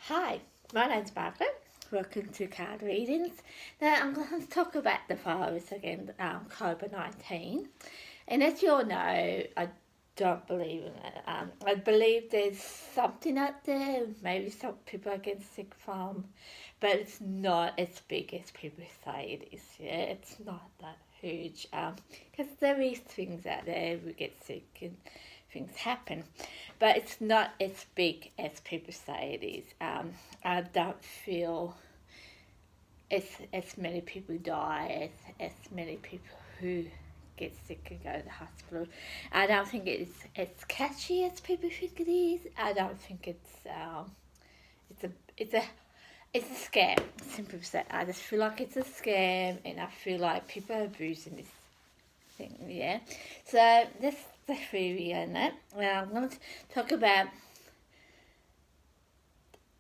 Hi, my name's Margaret. Welcome to Card Readings. Now I'm going to talk about the virus again, COVID-19. And as you all know, I don't believe in it. I believe there's something out there, maybe some people are getting sick from, but it's not as big as people say it is. Yeah, it's not that huge. Because there is things out there, we get sick and things happen, but it's not as big as people say it is. I don't feel as many people die as many people who get sick and go to the hospital. I don't think it's as catchy as people think it is. I don't think it's a it's a it's a scam. Simply said, I just feel like it's a scam, and I feel like people are abusing this thing. Yeah. So that's the theory on it. Well, I'm going to talk about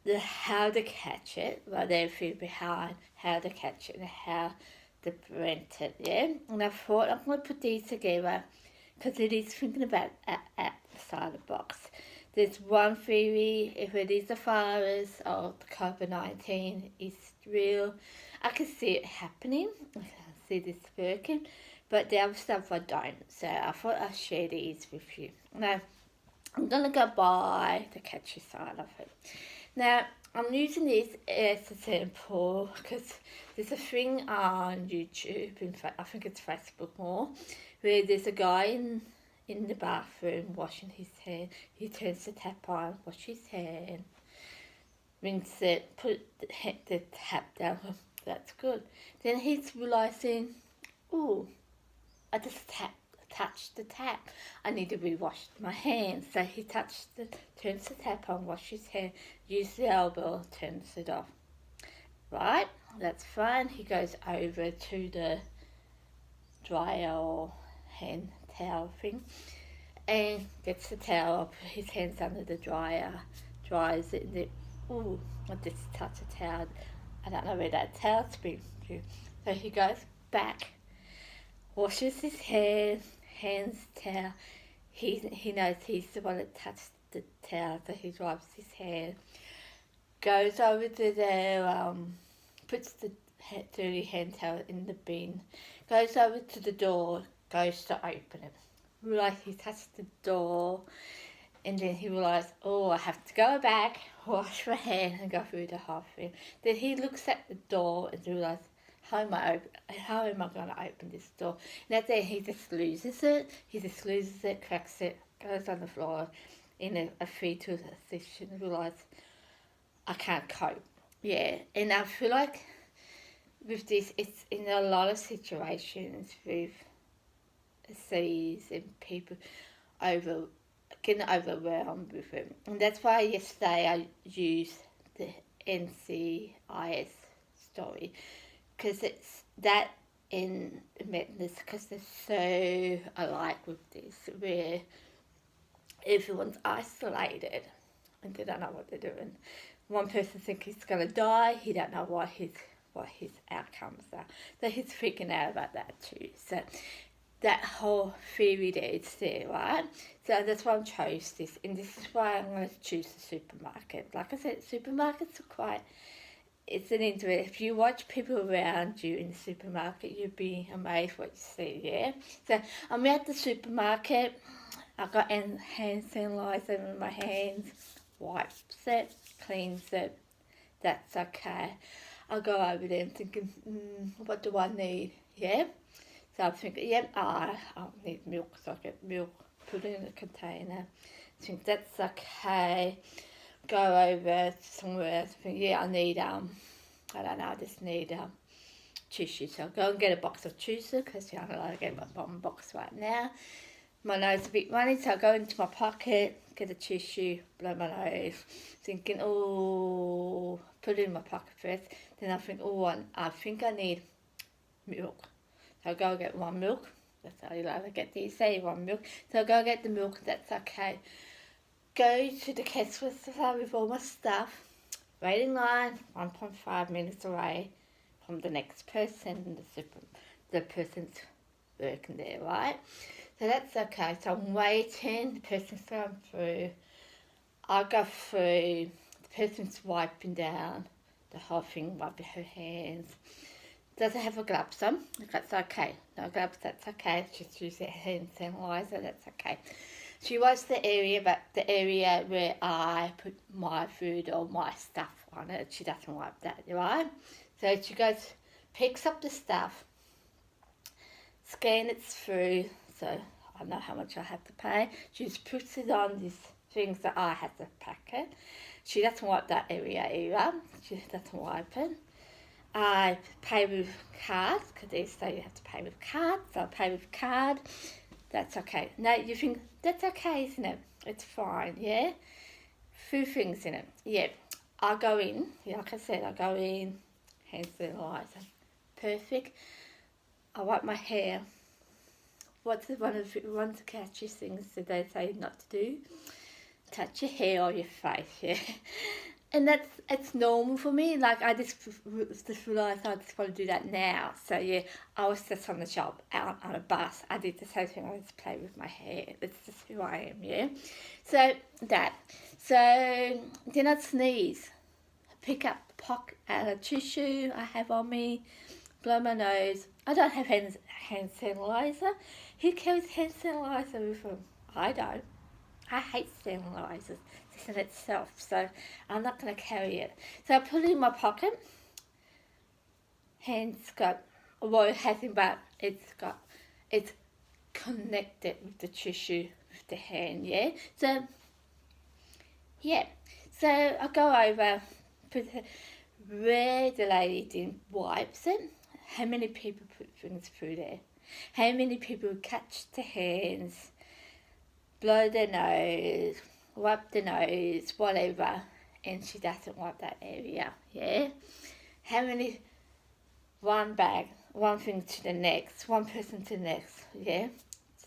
the how to catch it, well, the theory behind how to catch it and how to prevent it. Yeah. And I thought I'm going to put these together because it is thinking about outside the box. There's one theory, if it is a virus or the COVID-19 is real, I can see it happening. I can see this working, but the other stuff I don't. So I thought I'd share these with you. Now, I'm going to go by the catchy side of it. Now, I'm using this as a sample because there's a thing on YouTube, in fact, I think it's Facebook more, where there's a guy in the bathroom washing his hand. He turns the tap on, washes his hand, rinse it, put the tap down. That's good. Then he's realising, oh, I just touched the tap. I need to rewash my hands. So he turns the tap on, washes his hand, uses the elbow, turns it off. Right, that's fine. He goes over to the dryer or hand towel thing and gets the towel, put his hands under the dryer, dries it, and then, ooh, I just touched the towel. I don't know where that towel's been to. So he goes back, washes his hands, towel. He knows he's the one that touched the towel, so he wipes his hand, goes over to the, puts the dirty hand towel in the bin, goes over to the door, goes to open it. Realised he touched the door, and then he realised, oh, I have to go back, wash my hand, and go through the whole thing. Then he looks at the door and realised, how am I going to open this door? And that's it, he just loses it. Cracks it, goes on the floor in a fetal position, and realised, I can't cope. Yeah, and I feel like with this, it's in a lot of situations with cities and people getting overwhelmed with it. And that's why yesterday I used the NCIS story, because it's that in madness, because they're so alike with this, where everyone's isolated and they don't know what they're doing. One person thinks he's going to die, he don't know what his outcomes are. So he's freaking out about that too. So that whole theory there is there, right? So that's why I chose this, and this is why I'm going to choose the supermarket. Like I said, supermarkets are quite, it's an interest. If you watch people around you in the supermarket, you'd be amazed what you see, yeah? So I'm at the supermarket, I've got hand sanitizer in my hands, wipes it, cleans it, that's okay. I'll go over there and thinking, what do I need, yeah? So I'm thinking, I'll need milk, so I get milk, put it in a container. I think that's okay. Go over somewhere else, think, I need, I don't know, I just need tissue. So I'll go and get a box of tissue, because I'm not allowed to get my bottom box right now. My nose is a bit runny, so I go into my pocket, get a tissue, blow my nose, thinking, oh, put it in my pocket first. Then I think, I think I need milk. So I go get one milk. That's how you like to get these, say one milk. So I go get the milk, that's okay. Go to the cash register with all my stuff. Wait in line, 1.5 minutes away from the next person, the person's working there, right? So that's okay. So I'm waiting, the person's going through. I go through, the person's wiping down the whole thing, wiping her hands. Doesn't have her gloves on. That's okay. No gloves, that's okay. Just use her hand sanitizer, that's okay. She wipes the area, but the area where I put my food or my stuff on it, she doesn't wipe that, right? So she goes, picks up the stuff, scan it through, so I know how much I have to pay. She just puts it on these things that I have to pack it. She doesn't wipe that area either. She doesn't wipe it. I pay with cards, because they say you have to pay with cards, so I pay with card. That's okay. Now you think, that's okay, isn't it? It's fine, yeah? Few things in it. Yeah, I go in, like I said, I go in, hand sanitizer. Perfect. I wipe my hair. What's one of the catchy things that they say not to do? Touch your hair or your face, yeah? And it's normal for me. Like, I just realised I just want to do that now. So, yeah, I was just on the shop, out on a bus. I did the same thing. I just play with my hair. It's just who I am, yeah? So, that. So, then I'd sneeze. Pick up a tissue I have on me, blow my nose. I don't have hand sanitizer. Who carries hand sanitizer with them? I don't. I hate sanitizers in itself, so I'm not going to carry it. So I put it in my pocket. Hands got, well, it hasn't, but it's connected with the tissue with the hand, yeah? So, yeah. So I go over, put where the lady didn't wipes it. How many people put things through there? How many people catch the hands, blow their nose, wipe the nose, whatever, and she doesn't wipe that area, yeah? How many, one bag, one thing to the next, one person to the next, yeah?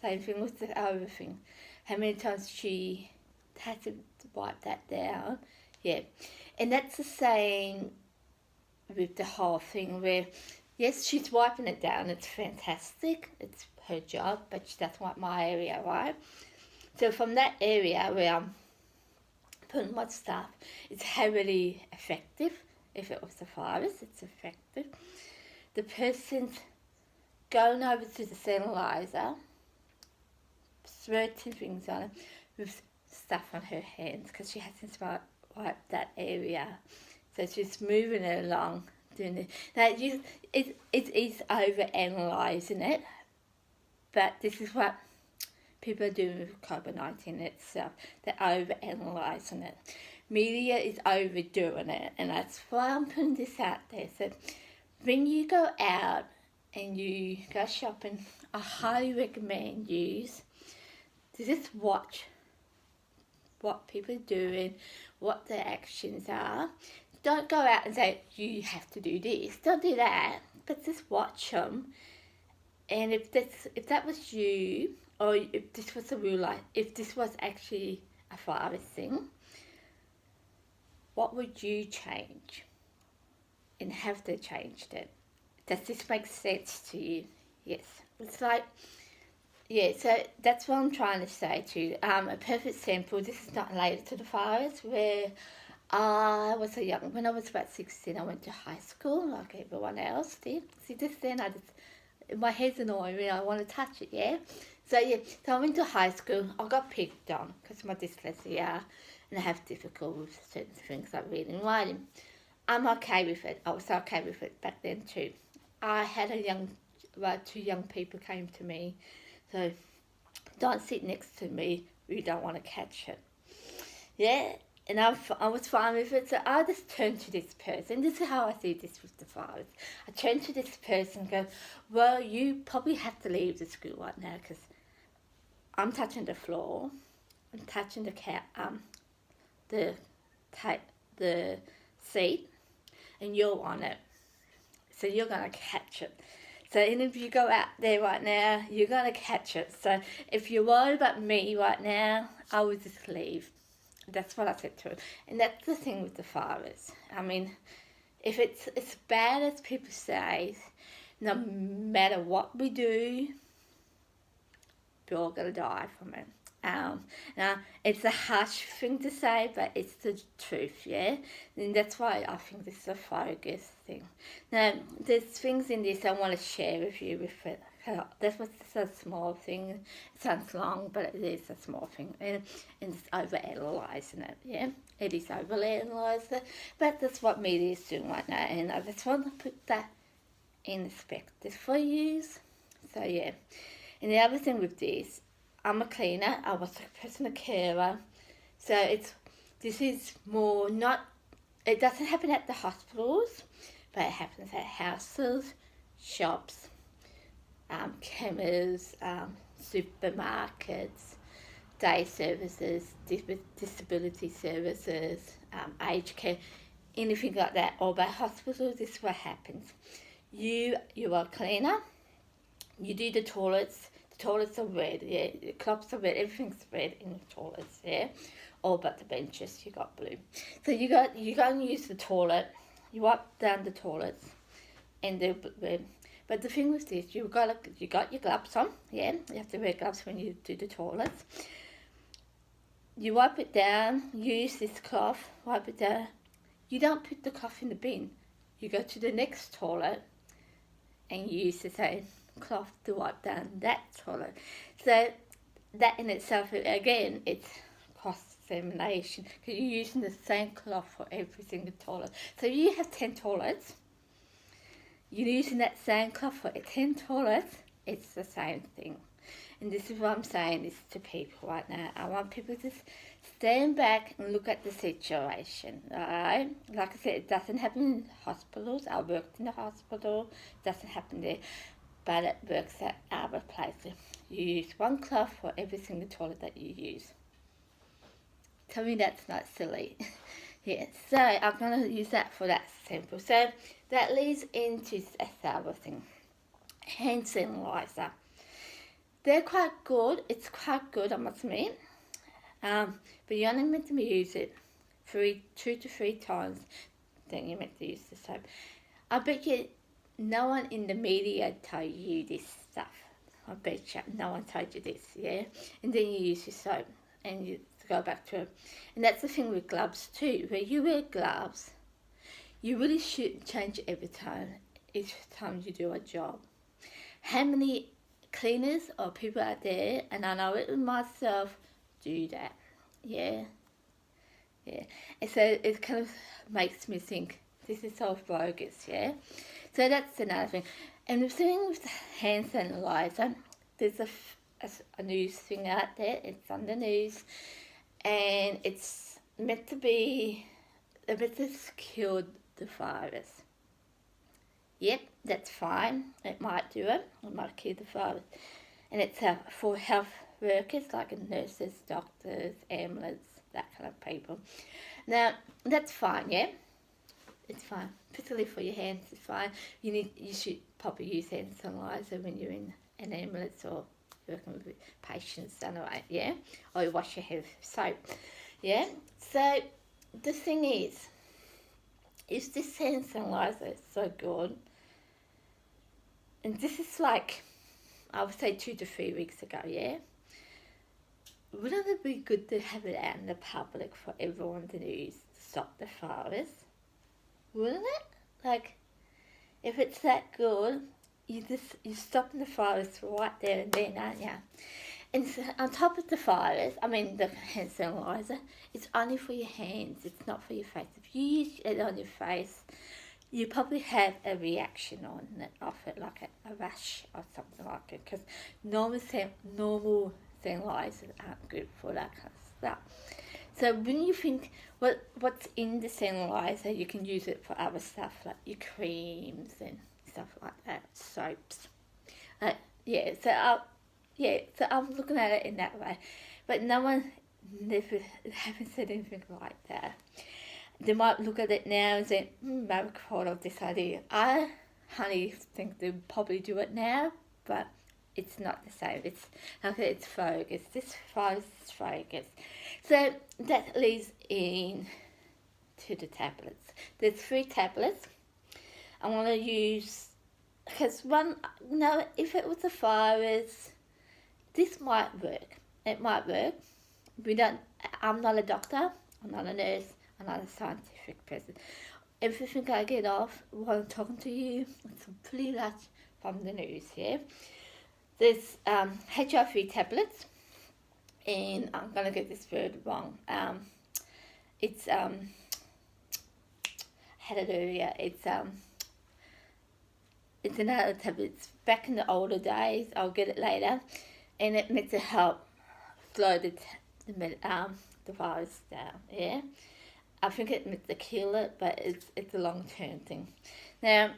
Same thing with the other thing. How many times she hasn't wiped that down, yeah? And that's the same with the whole thing where, yes, she's wiping it down, it's fantastic, it's her job, but she doesn't wipe my area, right? So from that area where I'm putting my stuff, it's heavily effective. If it was a virus, it's effective. The person's going over to the sanitizer, squirting things on it with stuff on her hands because she hasn't wiped that area. So she's moving it along, doing it. Now, it is over-analysing it, but this is what people are doing with COVID-19 itself. They're over-analysing it. Media is overdoing it, and that's why I'm putting this out there. So when you go out and you go shopping, I highly recommend you to just watch what people are doing, what their actions are. Don't go out and say, you have to do this. Don't do that, but just watch them. And if that was you, or if this was a real life, if this was actually a virus thing, what would you change? And have they changed it? Does this make sense to you? Yes. It's like, yeah, so that's what I'm trying to say to you. A perfect sample, this is not related to the virus, where I was when I was about 16, I went to high school like everyone else did. See, just then my head's annoying me, I want to touch it, yeah? So I went to high school, I got picked on because of my dyslexia, and I have difficulty with certain things like reading and writing. I'm okay with it. I was okay with it back then too. I had two young people came to me, so don't sit next to me, we don't want to catch it. Yeah, and I was fine with it, so I just turned to this person. This is how I see this with the virus. I turned to this person and go, well, you probably have to leave the school right now because I'm touching the floor, I'm touching the seat, and you're on it. So you're going to catch it. So even if you go out there right now, you're going to catch it. So if you're worried about me right now, I would just leave. That's what I said to her. And that's the thing with the virus. I mean, if it's as bad as people say, no matter what we do, we're all going to die from it. Now, it's a harsh thing to say, but it's the truth, yeah? And that's why I think this is a focus thing. Now, there's things in this I want to share with you. That's what's a small thing. It sounds long, but it is a small thing. And it's over-analysing it, yeah? It is over-analysing, but that's what media is doing right now. And I just want to put that in perspective for you. So, yeah. And the other thing with this, I'm a cleaner, I was a personal carer, so this is more not, it doesn't happen at the hospitals, but it happens at houses, shops, chemists, supermarkets, day services, disability services, aged care, anything like that, or by hospitals. This is what happens. You are a cleaner, you do the toilets are red, yeah, the cloths are red, everything's red in the toilets, yeah, all but the benches, you got blue. So you go and use the toilet, you wipe down the toilets, and they're red. But the thing with this, you got your gloves on, yeah, you have to wear gloves when you do the toilets. You wipe it down, use this cloth, wipe it down. You don't put the cloth in the bin. You go to the next toilet and you use the same cloth to wipe down that toilet. So that in itself, again, it's cross-examination because you're using the same cloth for every single toilet. So if you have 10 toilets, you're using that same cloth for 10 toilets, it's the same thing. And this is what I'm saying this to people right now. I want people to stand back and look at the situation, alright? Like I said, it doesn't happen in hospitals. I worked in a hospital, it doesn't happen there. But it works at other places. You use one cloth for every single toilet that you use. Tell me that's not silly. Yeah, so I'm going to use that for that sample. So that leads into the other thing. Hand sanitizer. They're quite good. It's quite good, I must admit. But you're only meant to use it 2 to 3 times. Then you're meant to use the soap. I bet you no one in the media told you this stuff. I bet you no one told you this, yeah? And then you use your soap and you go back to it. And that's the thing with gloves too. When you wear gloves, you really should change it every time, each time you do a job. How many cleaners or people out there, and I know it myself, do that, yeah? Yeah. And so it kind of makes me think, this is so bogus, yeah? So that's another thing. And the thing with hand sanitizer, there's a news thing out there, it's on the news, and it's meant to cure the virus. Yep, that's fine, it might do it might cure the virus. And it's for health workers like nurses, doctors, ambulance, that kind of people. Now, that's fine, yeah? It's fine, particularly for your hands, it's fine. You should probably use hand sanitizer when you're in an ambulance or working with patients anyway, yeah? Or you wash your hands with soap, yeah? So the thing is this hand sanitizer is so good, and this is like, I would say 2 to 3 weeks ago, yeah? Wouldn't it be good to have it out in the public for everyone to use to stop the virus? Wouldn't it? Like, if it's that good, you're stopping the virus right there and then, aren't you? And so on top of the virus, I mean the hand sanitizer, it's only for your hands, it's not for your face. If you use it on your face, you probably have a reaction on it, off it, like a rash or something like it, because normal sanitizers aren't good for that kind of stuff. So when you think what's in the sanitizer, you can use it for other stuff like your creams and stuff like that, soaps. So I'm looking at it in that way, but no one haven't said anything like that. They might look at it now and say, I've thought of this idea. I honey think they'll probably do it now, but it's not the same. It's focus. This virus is focus. So that leads in to the tablets. There's 3 tablets. I'm going to use, because if it was a virus, this might work. it might work. We don't. I'm not a doctor. I'm not a nurse. I'm not a scientific person. Everything I get off while I'm talking to you, it's pretty much from the news. Yeah, there's HIV tablets, and I'm gonna get this word wrong. It's hallelujah. It's another tablet. It's back in the older days. I'll get it later, and it meant to help slow the virus down. Yeah, I think it meant to kill it, but it's a long term thing. Now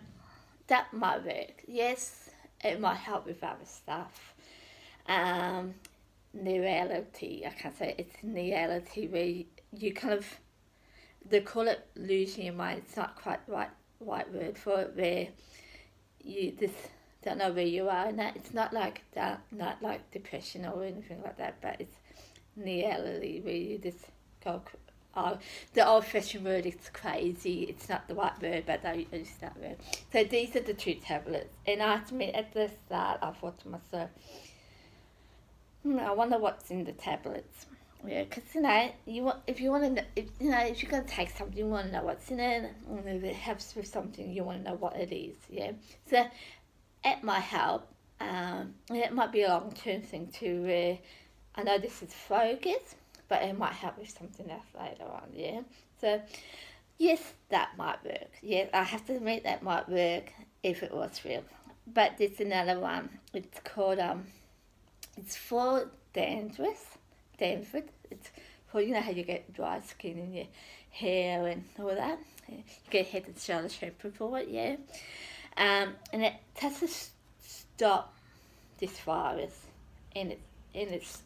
that might work. Yes, it might help with other stuff. Neurality. I can't say it's neurality where you kind of, they call it losing your mind. It's not quite the right word for it. Where you just don't know where you are, and that it's not like that, not like depression or anything like that, but it's reality where you just go. Oh, the old-fashioned word is crazy. It's not the right word, but they use that word. So these are the two tablets, and I admit at the start I thought to myself, I wonder what's in the tablets. Yeah, because if you're gonna take something, you want to know what's in it, and if it helps with something, you want to know what it is. Yeah, so it might help. It might be a long-term thing too. I know this is focus, but it might help with something else later on. Yeah, so yes, that might work. Yes, I have to admit that might work if it was real. But there's another one. It's called it's for dandruff. It's for, you know how you get dry skin in your hair and all that. You get Head and Shoulders shampoo for it, yeah. And it has to stop this virus in its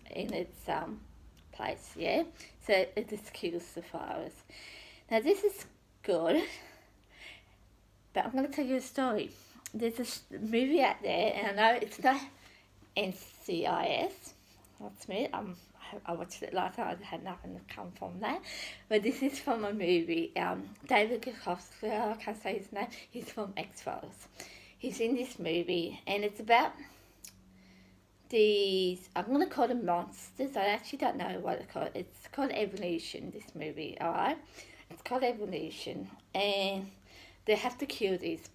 place, yeah. So it just kills the virus. Now this is good, but I'm going to tell you a story. There's a movie out there, and I know it's not NCIS. That's me. I watched it last night. I had nothing to come from that. But this is from a movie. David Gikowski, I can't say his name. He's from X-Files. He's in this movie, and it's about these, I'm going to call them monsters. I actually don't know what it's called. It's called Evolution, this movie, alright? It's called Evolution, and they have to kill these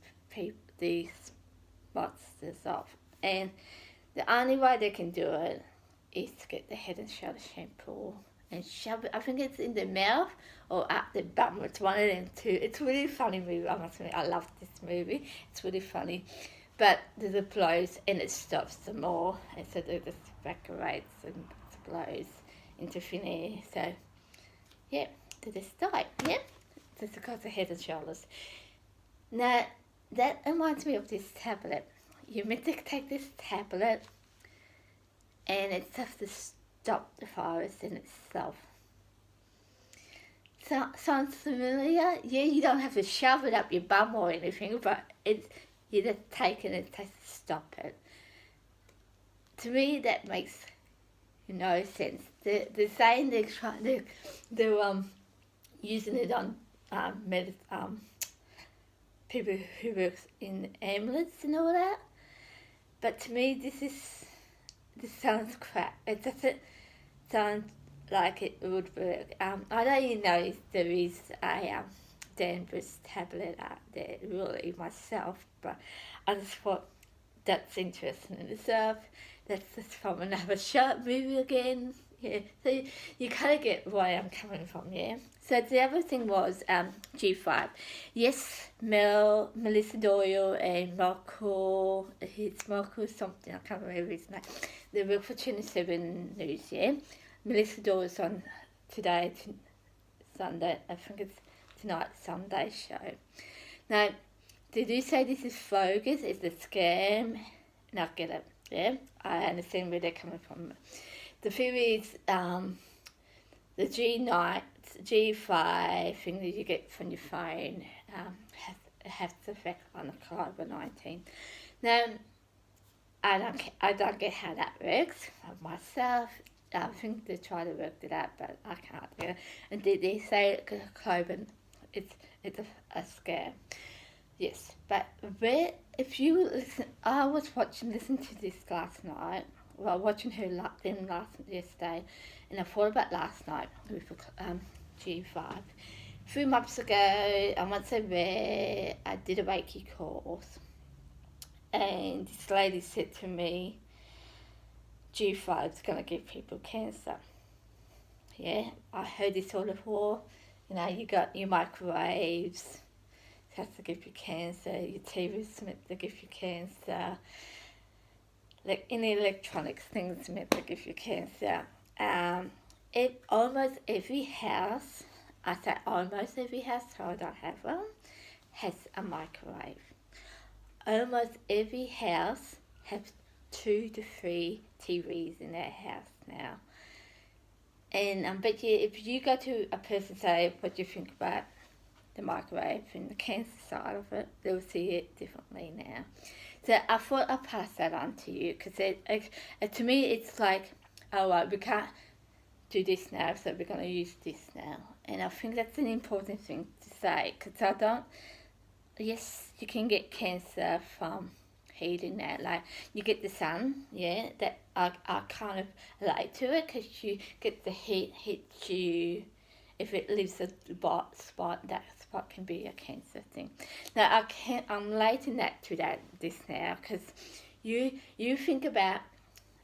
monsters off. And the only way they can do it is to get the Head and Shoulders shampoo and shove it. I think it's in the mouth or up the bum. It's one of them two. It's a really funny movie. I must admit, I love this movie. It's really funny. But it blows and it stops them all. And so it just evaporates and blows into thin air. So, yeah, they just die. Yeah, just because of Head and Shoulders. Now, that reminds me of this tablet. You're meant to take this tablet, and it's have to stop the virus in itself. Sounds familiar? Yeah, you don't have to shove it up your bum or anything, but you just take it and it has to stop it. To me, that makes no sense. They're saying they're using it on people who work in ambulance and all that. But to me, this sounds crap. It doesn't sound like it would work. I don't know if there is a Danvers tablet out there really myself, but I just thought that's interesting in itself. That's just from another short movie again. Yeah, so you kind of get where I'm coming from, yeah. So the other thing was G5. Yes, Melissa Doyle and Michael something, I can't remember his name. They work for 27 News, yeah. Melissa Doyle's on today, Sunday, I think it's tonight's Sunday show. Now, they do say this is bogus, it's a scam, and I get it, yeah. I understand where they're coming from. The theory is the G5 thing that you get from your phone has the effect on the COVID-19. Now, I don't get how that works myself. I think they try to work it out, but I can't. Yeah. And they say COVID, it's a scam. Yes, but if you listen, I was listening to this last night well, watching her them yesterday, and I thought about last night with G5. 3 months ago, I went somewhere, I did a Reiki course, and this lady said to me, G5 is going to give people cancer. Yeah, I heard this all before. You know, you got your microwaves, it has to give you cancer, your TV's meant to give you cancer, like any electronics things meant to give you cancer. Almost every house, I say almost every house, so I don't have one, has a microwave. Almost every house has 2 to 3 TVs in their house now. And I bet you, if you go to a person and say, what do you think about the microwave and the cancer side of it, they'll see it differently now. So I thought I'd pass that on to you, because to me it's like, oh, well, we can't do this now, so we're going to use this now. And I think that's an important thing to say, because yes, you can get cancer from heating now, like you get the sun, yeah, that I kind of relate to it, because you get the heat hits you, if it leaves a spot, that spot can be a cancer thing. Now I'm relating that to this now, because you think about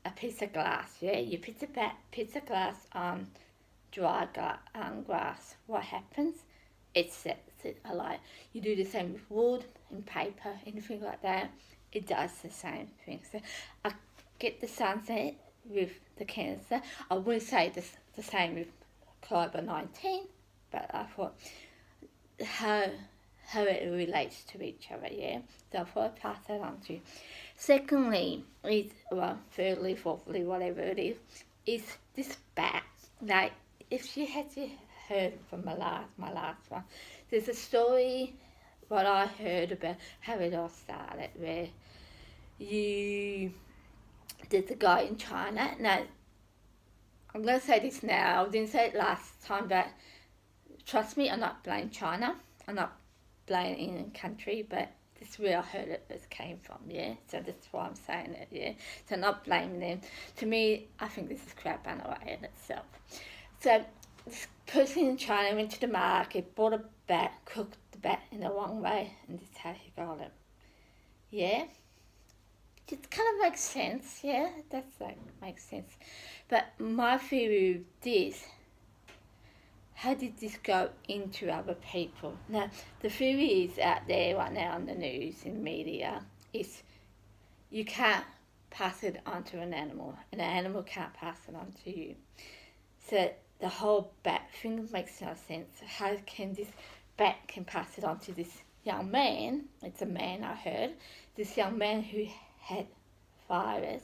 a piece of glass, yeah, you put a piece of glass on dry grass, what happens? It sets it alight. You do the same with wood and paper, anything like that. It does the same thing. So I get the sunset with the cancer. I wouldn't say the same with COVID-19, but I thought how it relates to each other, yeah. So I thought I'd pass that on to you. Secondly, thirdly, fourthly, whatever it is this bat. Now, if you had heard from my last one, there's a story what I heard about how it all started, where there's a guy in China. Now, I'm going to say this now, I didn't say it last time, but trust me, I'm not blaming China, I'm not blaming any country, but this is where I heard it came from, yeah, so that's why I'm saying it, yeah, so I'm not blaming them. To me, I think this is crap anyway in itself. So, this person in China went to the market, bought a bat, cooked the bat in the wrong way, and this is how he got it. Yeah? It kind of makes sense, yeah? Makes sense. But my theory with this, how did this go into other people? Now, the theory is out there right now on the news, in media, is you can't pass it on to an animal, and an animal can't pass it on to you. So the whole bat thing makes no sense. How can this bat can pass it on to this young man? It's a man, I heard. This young man who had virus,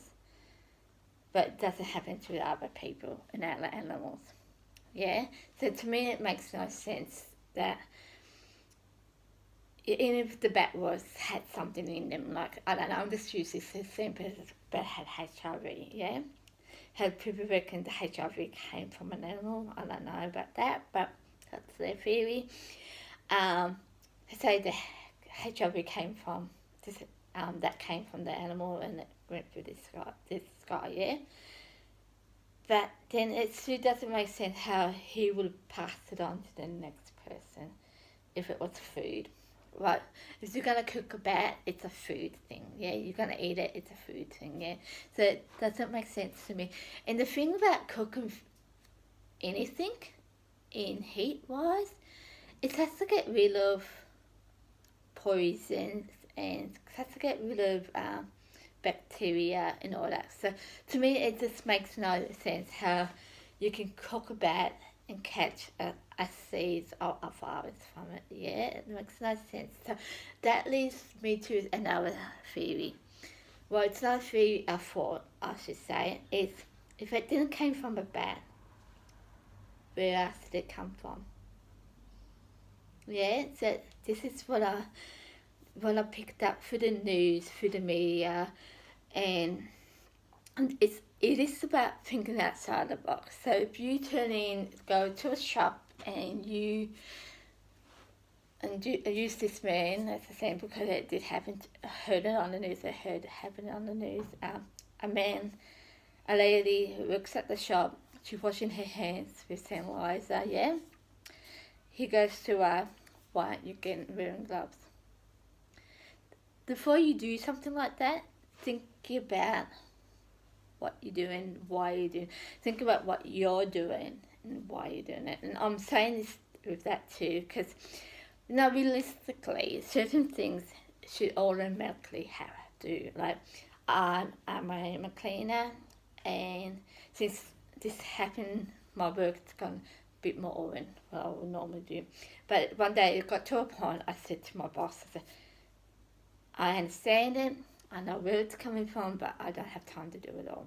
but it doesn't happen to other people and other animals. Yeah? So to me it makes no sense that even if the bat had something in them, like, I don't know, I'm just using this simple as bat had HIV, yeah? Had people reckon the HIV came from an animal. I don't know about that, but that's their theory. They say the HIV came from this, that came from the animal and it went through this guy, yeah? But then it still doesn't make sense how he would pass it on to the next person if it was food. Right, if you're going to cook a bat, it's a food thing, yeah? You're going to eat it, it's a food thing, yeah? So it doesn't make sense to me. And the thing about cooking anything in heat-wise, it has to get rid of poisons and it has to get rid of bacteria and all that. So to me, it just makes no sense how you can cook a bat and catch a seed or a virus from it. Yeah, it makes no sense. So that leads me to another theory. Well, it's not a theory, a thought, I should say. It's if it didn't come from a bat, where else did it come from? Yeah, so this is what I picked up through the news, through the media, and it is about thinking outside the box. So if you go to a shop and you use this man as a sample, because it did happen. I heard it on the news. A man a lady who works at the shop, she's washing her hands with sanitizer, yeah? He goes to her, why aren't you wearing gloves? Before you do something like that, think about what you're doing, why you're doing. Think about what you're doing and why you're doing it. And I'm saying this with that too, because realistically, certain things should automatically have to. Like, I'm a cleaner, and since this happened, my work's gone a bit more than what I would normally do. But one day it got to a point, I said to my boss, I said, I understand it, I know where it's coming from, but I don't have time to do it all.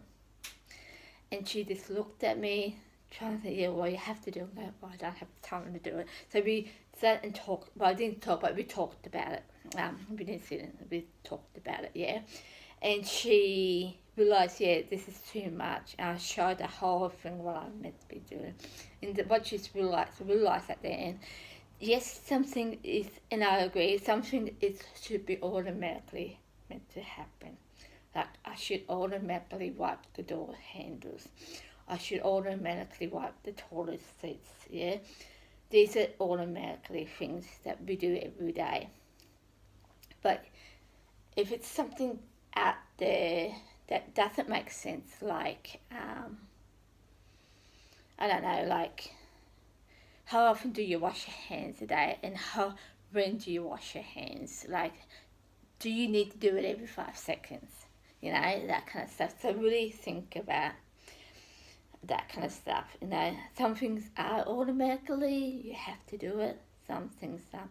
And she just looked at me, trying to say, yeah, well, you have to do it. Well, I don't have time to do it. So we sat and talked. Well, I didn't talk, but we talked about it. We didn't sit and we talked about it, yeah. And she realised, yeah, this is too much. And I showed the whole thing what I'm meant to be doing. And what she's realised at the end, yes, something is, and I agree, something should be automatically meant to happen. Like, I should automatically wipe the door handles. I should automatically wipe the toilet seats, yeah? These are automatically things that we do every day. But if it's something out there that doesn't make sense, like, I don't know, like, how often do you wash your hands a day, and when do you wash your hands? Like, do you need to do it every 5 seconds? You know, that kind of stuff. So really think about that kind of stuff. You know, some things are automatically, you have to do it. Some things are.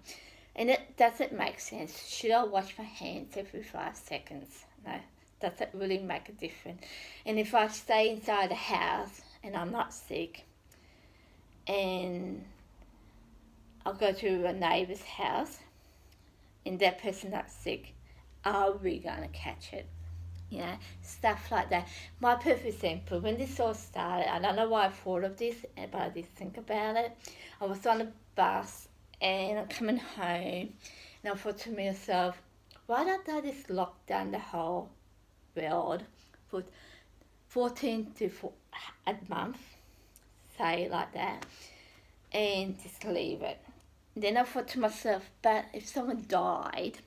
And it doesn't make sense. Should I wash my hands every 5 seconds? No, doesn't really make a difference. And if I stay inside the house and I'm not sick, and I'll go to a neighbour's house and that person's not sick, are we going to catch it? You know, stuff like that. My perfect example, when this all started, I don't know why I thought of this, but I did think about it. I was on a bus and I'm coming home, and I thought to myself, why don't I just lock down the whole world for 14 to a month, say like that, and just leave it. Then I thought to myself, but if someone died,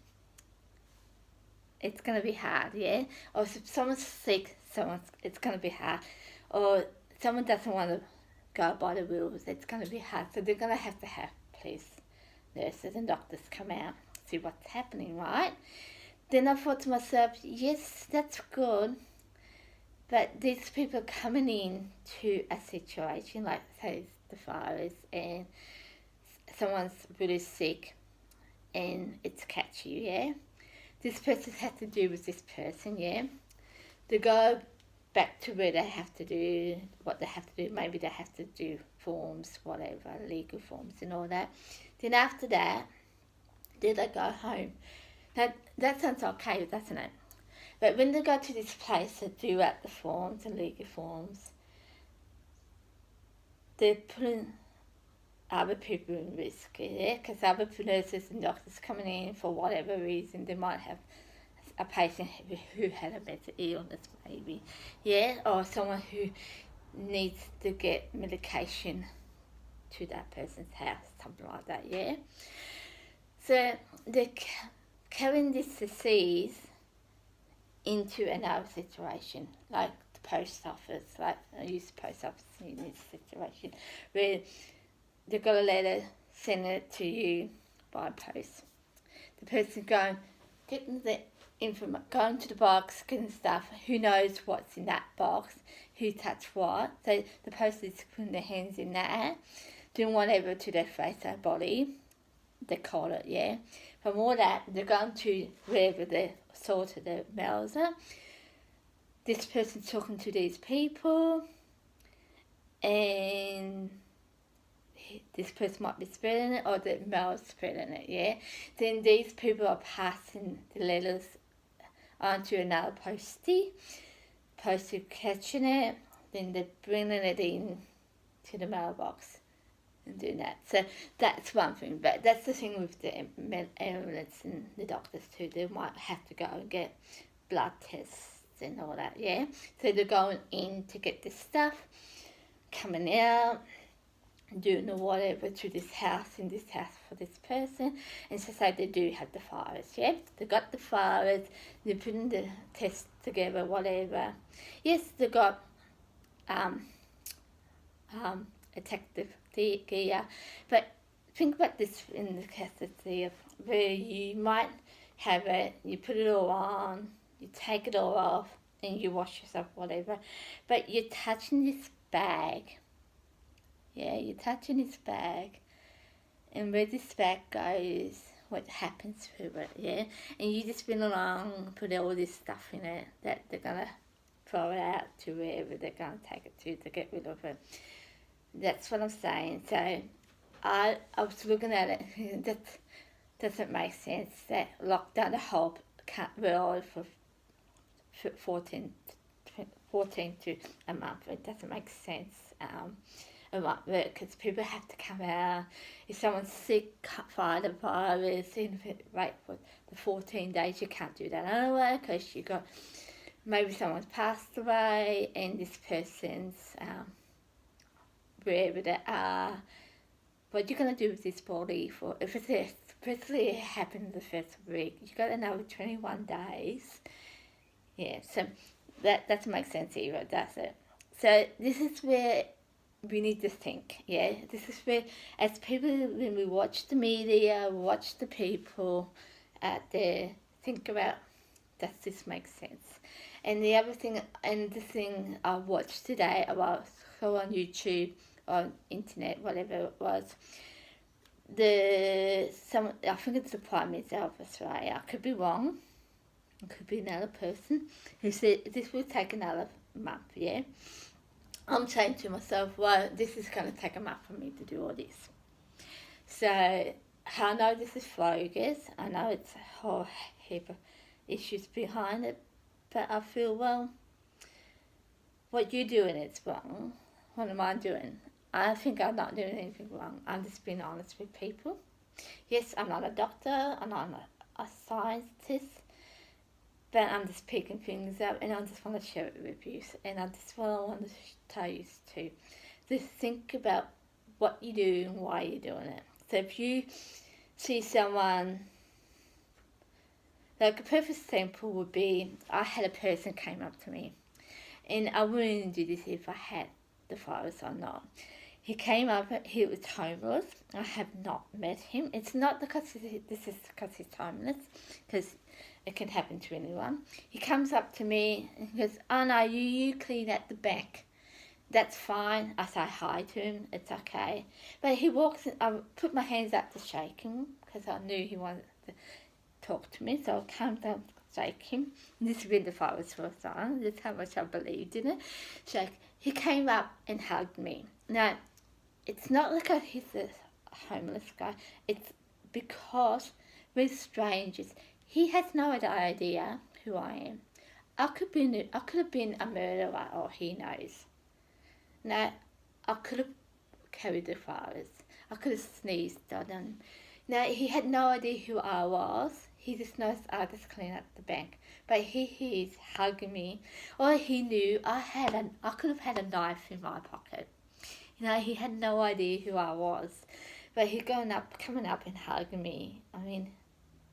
it's going to be hard, yeah? Or if someone's sick, it's going to be hard. Or someone doesn't want to go by the rules, it's going to be hard. So they're going to have police, nurses and doctors come out, see what's happening, right? Then I thought to myself, yes, that's good, but these people coming in to a situation, like say the virus, and someone's really sick and it's catchy, yeah? This person had to do with this person, yeah? They go back to where they have to do what they have to do. Maybe they have to do forms, whatever, legal forms and all that. Then after that, then they go home. Now, that sounds okay, doesn't it? But when they go to this place to do out the forms and legal forms, they're putting other people in risk, yeah? Because other nurses and doctors coming in for whatever reason, they might have a patient who had a mental illness, maybe, yeah? Or someone who needs to get medication to that person's house, something like that, yeah? So they're carrying this disease into another situation, like the post office, like I use the post office in this situation, where they've got a letter, send it to you by post. The person getting the information, going to the box, getting stuff, who knows what's in that box, who touched what. So the post is putting their hands in that, doing whatever to their face or body, they call it, yeah. From all that, they're going to wherever they sorted the mails are. This person's talking to these people, and this person might be spreading it, or the mail's spreading it, yeah? Then these people are passing the letters onto another postie catching it, then they're bringing it in to the mailbox and doing that. So that's one thing, but that's the thing with the ambulance and the doctors too. They might have to go and get blood tests and all that, yeah? So they're going in to get this stuff, coming out, doing whatever to this house, in this house for this person. And so say they do have the virus, yeah? They got the virus, they're putting the test together, whatever. Yes, they got protective gear, but think about this in the capacity of where you might have it, you put it all on, you take it all off, and you wash yourself, whatever, but you're touching this bag. Yeah, you're touching this bag, and where this bag goes, what happens to it, yeah? And you just spin along, put all this stuff in it that they're gonna throw it out to wherever they're gonna take it to get rid of it. That's what I'm saying. So I was looking at it, that doesn't make sense. That locked down the whole world for 14 to a month. It doesn't make sense. Because people have to come out. If someone's sick, can't fight the virus, even if it wait for the 14 days, you can't do that anyway, because you got, maybe someone's passed away and this person's wherever they are. What you're going to do with this body for, if it's especially it happened the first week, you got another 21 days. Yeah, so that doesn't make sense either, does it? So this is where we need to think, yeah? This is where, as people, when we watch the media, watch the people out there, think about, does this make sense? And the other thing, and the thing I watched today, I saw on YouTube, on internet, whatever it was, I think it's the Prime Minister of Australia, I could be wrong, it could be another person, who said this will take another month, yeah? I'm saying to myself, well, this is going to take a month for me to do all this. So I know this is bogus, I know it's a whole heap of issues behind it, but I feel, well, what you're doing is wrong. What am I doing? I think I'm not doing anything wrong. I'm just being honest with people. Yes, I'm not a doctor, I'm not a scientist, but I'm just picking things up, and I just want to share it with you. And I just want to tell you too. Just think about what you do and why you're doing it. So if you see someone, like a perfect example would be, I had a person came up to me, and I wouldn't do this if I had the virus or not. He came up, he was homeless. I have not met him. It's not because this is because he's homeless, because it can happen to anyone. He comes up to me and he goes, oh no, you clean at the back. That's fine. I say hi to him, it's okay. But he walks in, I put my hands up to shake him because I knew he wanted to talk to me. So I came down to shake him. And this is when the virus was on. That's how much I believed in it. He came up and hugged me. Now, it's not like he's a homeless guy. It's because we're strangers. He has no idea who I am. I could have been a murderer, or he knows. Now, I could have carried the virus. I could have sneezed on him. Now, he had no idea who I was. He just knows I just clean up the bank. But he's hugging me. Or he knew I could have had a knife in my pocket. You know, he had no idea who I was. But he coming up and hugging me. I mean,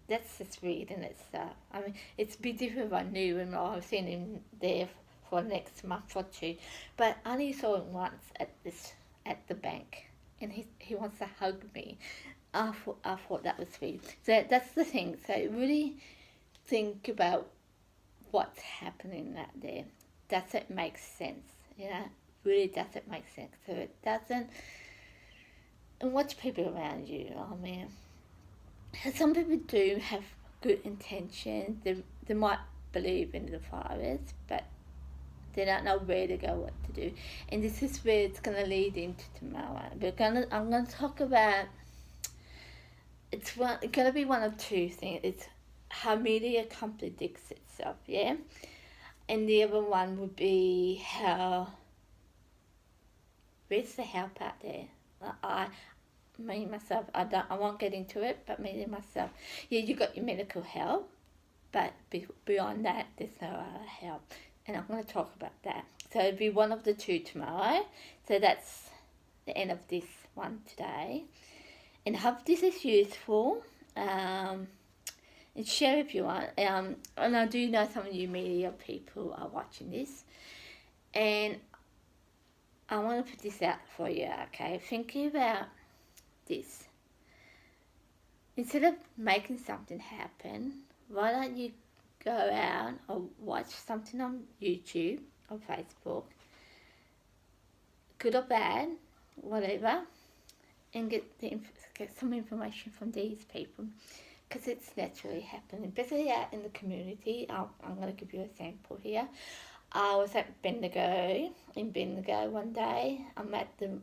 that's just weird in itself. I mean, it's a bit different if I knew him or I've seen him there for the next month or two. But I only saw him once at the bank, and he wants to hug me. I thought that was weird. So that's the thing. So really think about what's happening out there. Does it make sense? You know, really does it make sense? So it doesn't. And watch people around you. I mean, some people do have good intentions. They might believe in the virus, but they don't know where to go, what to do. And this is where it's going to lead into tomorrow. I'm going to talk about, it's going to be one of two things. It's how media contradicts itself, yeah? And the other one would be how, where's the help out there? Me, myself, I won't get into it, but me and myself, yeah, you got your medical help, but beyond that, there's no other help. And I'm going to talk about that. So it'll be one of the two tomorrow. So that's the end of this one today. And I hope this is useful. And share if you want. And I do know some of you media people are watching this. And I want to put this out for you, okay? Thinking about this. Instead of making something happen, why don't you go out or watch something on YouTube or Facebook, good or bad, whatever, and get some information from these people, because it's naturally happening, especially out in the community. I'm going to give you an example here. I was at Bendigo one day. I'm at the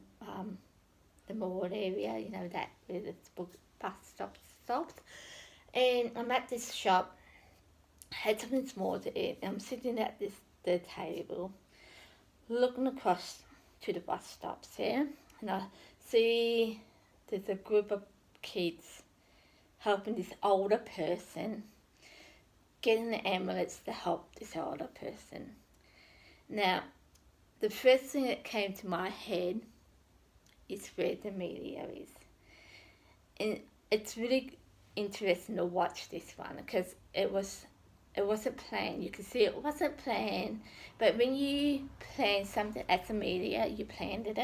mall area, you know, that where the bus stops, and I'm at this shop. Had something small to eat. I'm sitting at the table, looking across to the bus stops here, and I see there's a group of kids helping this older person, getting the ambulance to help this older person. Now, the first thing that came to my head is where the media is. And it's really interesting to watch this one, because it wasn't planned. You can see it wasn't planned, but when you plan something as a media, you planned it.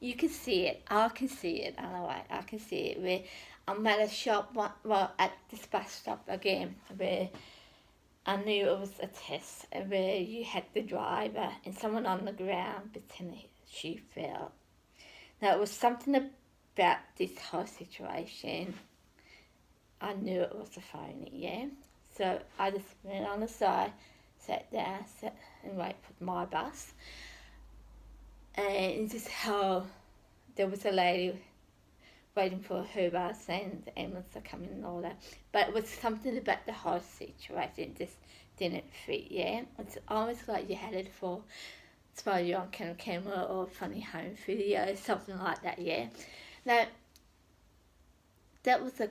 You can see it. I can see it. I can see it. Where I'm at a shop, at this bus stop again, where I knew it was a test, where you had the driver and someone on the ground pretending she fell. Now, it was something about this whole situation. I knew it was a phony, yeah? So I just went on the side, sat down, and waited for my bus. And just how there was a lady waiting for her bus and the ambulance are coming and all that. But it was something about the whole situation. It just didn't fit, yeah? It's almost like you had it for Smile You on camera or funny home video, something like that, yeah? Now, that was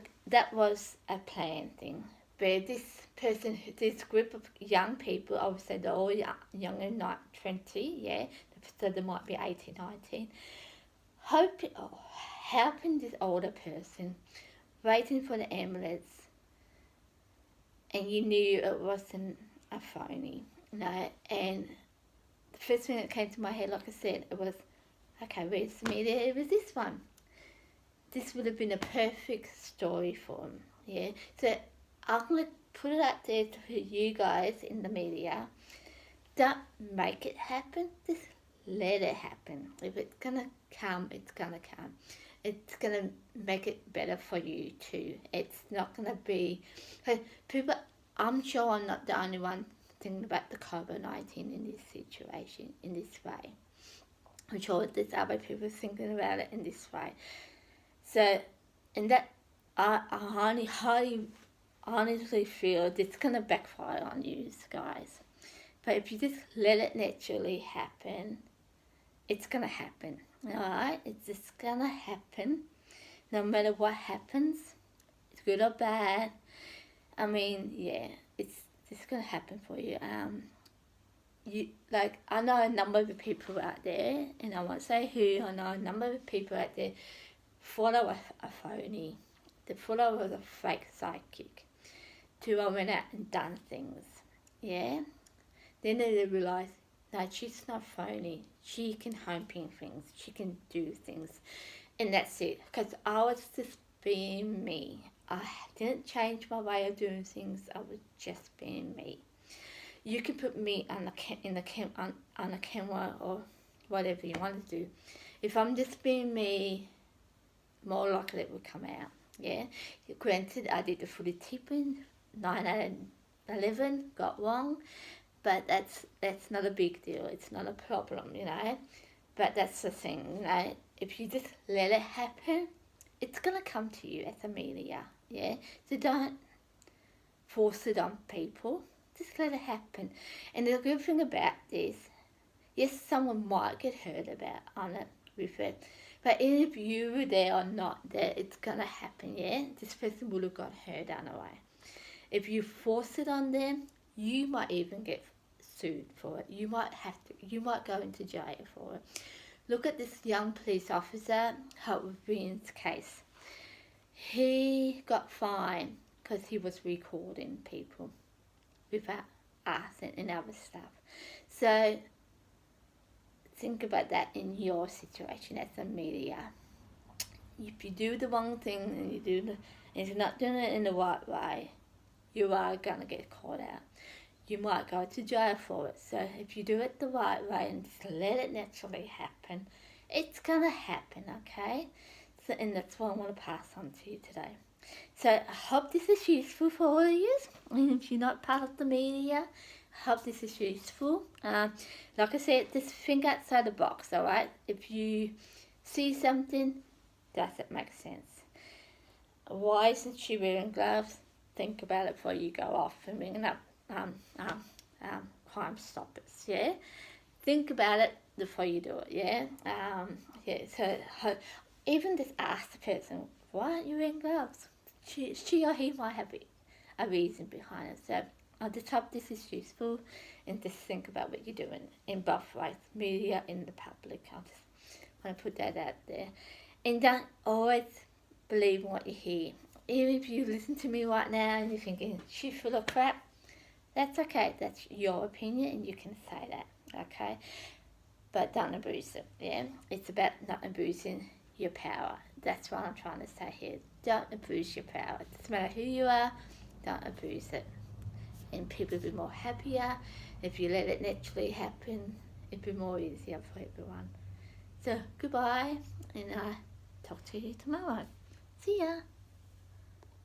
a planned thing. Where this group of young people, I would say they're all younger, not 20, yeah, so they might be 18, 19, helping this older person, waiting for the ambulance, and you knew it wasn't a phony, you know. And the first thing that came to my head, like I said, it was, okay, where's the media? It was this one. This would have been a perfect story for them, yeah. So I'm going to put it out there to you guys in the media. Don't make it happen. Just let it happen. If it's going to come, it's going to come. It's going to make it better for you too. It's not going to be... People, I'm sure I'm not the only one thinking about the COVID-19 in this situation, in this way. I'm sure there's other people thinking about it in this way. So, and that, I honestly feel it's going to backfire on you guys. But if you just let it naturally happen, it's going to happen. Alright? It's just going to happen. No matter what happens, it's good or bad. I mean, yeah, it's just going to happen for you. I know a number of people out there, and I won't say who, I know a number of people out there thought I was a phony. They thought I was a fake psychic. Till I went out and done things, yeah? Then they realised, no, she's not phony. She can home pin things. She can do things. And that's it. Because I was just being me. I didn't change my way of doing things. I was just being me. You can put me on a camera or whatever you want to do. If I'm just being me, more likely it will come out, yeah? Granted, I did the footy tipping, 9 out of 11, got wrong, but that's not a big deal. It's not a problem, you know? But that's the thing, you know? If you just let it happen, it's going to come to you as a media, yeah? So don't force it on people. Just let it happen. And the good thing about this, yes, someone might get hurt on it with it, but even if you were there or not there, it's going to happen, yeah? This person would have got hurt anyway. If you force it on them, you might even get sued for it. You might go into jail for it. Look at this young police officer, Hope Green's case. He got fined because he was recording people without us and other stuff. So think about that in your situation as a media. If you do the wrong thing and you're not doing it in the right way, you are gonna get caught out. You might go to jail for it. So if you do it the right way and just let it naturally happen, it's gonna happen, okay? So, and that's what I want to pass on to you today. So I hope this is useful for all of you. And if you're not part of the media, I hope this is useful. Like I said, just think outside the box, all right? If you see something, does it make sense? Why isn't she wearing gloves? Think about it before you go off and ring up Crime Stoppers, yeah? Think about it before you do it, yeah? So even just ask the person, why aren't you wearing gloves? She or he might have a reason behind it. So I just hope this is useful, and just think about what you're doing in both ways, media and the public. I just want to put that out there. And don't always believe what you hear. Even if you listen to me right now and you're thinking, she's full of crap, that's okay. That's your opinion and you can say that, okay? But don't abuse it, yeah? It's about not abusing your power. That's what I'm trying to say here. Don't abuse your power. It doesn't matter who you are, don't abuse it. And people will be more happier. If you let it naturally happen, it'll be more easier for everyone. So, goodbye, and I'll talk to you tomorrow. See ya.